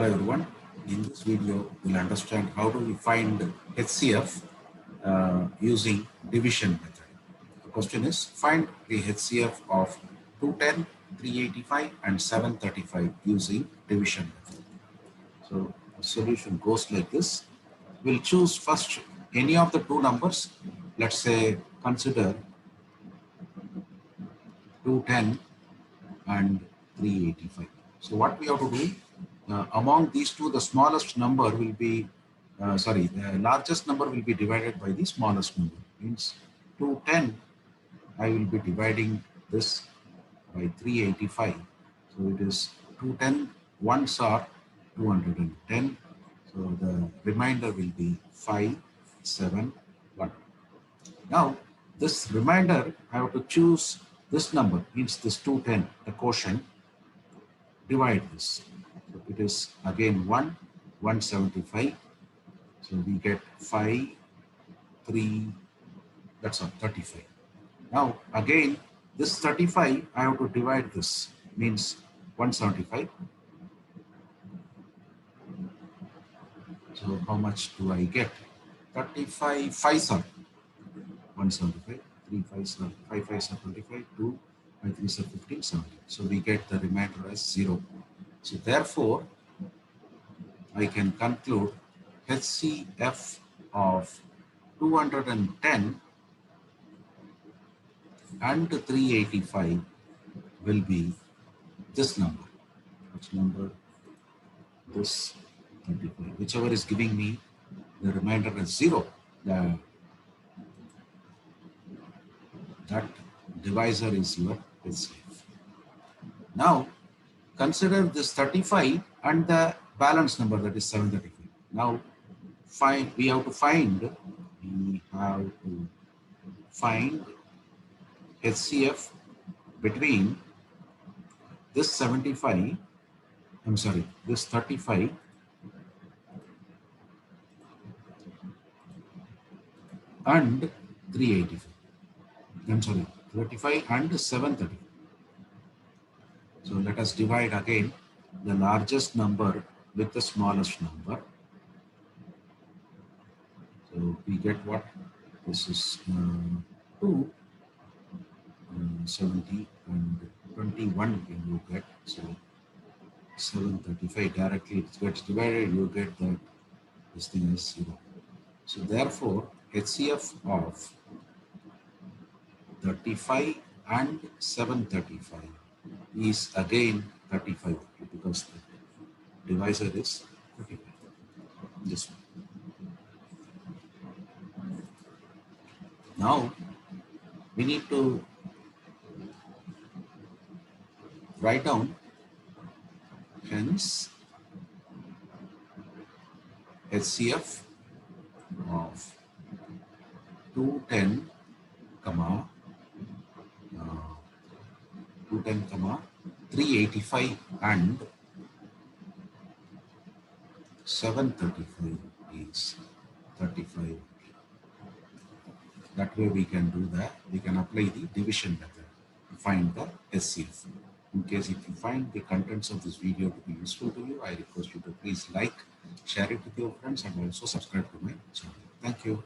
Hello everyone. In this video, we'll understand how do we find HCF using division method. The question is find the HCF of 210, 385 and 735 using division method. So the solution goes like this. We'll choose first any of the two numbers. Let's say consider 210 and 385. So what we have to do, among these two, the smallest number will be, the largest number will be divided by the smallest number. Means 210, I will be dividing this by 385. So it is 210 ones are 210. So the remainder will be 571. Now this remainder, I have to choose this number, means this 210, the quotient, divide this. So it is again 175. So we get 5, 3, that's all, 35. Now again, this 35, I have to divide this, means 175. So how much do I get? 35, 5s are 175, 3 5s are 5 5s are 25, 2 5 3s are 15, 17. So we get the remainder as 0. So therefore, I can conclude HCF of 210 and 385 will be this number. Which number? This 35. Whichever is giving me the remainder as 0. That divisor is your HCF. Now consider this 35 and the balance number, that is 735. Now we have to find HCF between this 75, this 35 and 385. 35 and 735. So let us divide again the largest number with the smallest number. So we get what? This is 2, 70 and 21 you get. So 735 directly it gets divided, you get that this thing is 0. So therefore, HCF of 35 and 735 is again 35 because the divisor is 35. This one. Now we need to write down, hence HCF of 210, 385 and 735 is 35. That way we can do that. We can apply the division method to find the HCF. In case if you find the contents of this video to be useful to you, I request you to please like, share it with your friends and also subscribe to my channel. Thank you.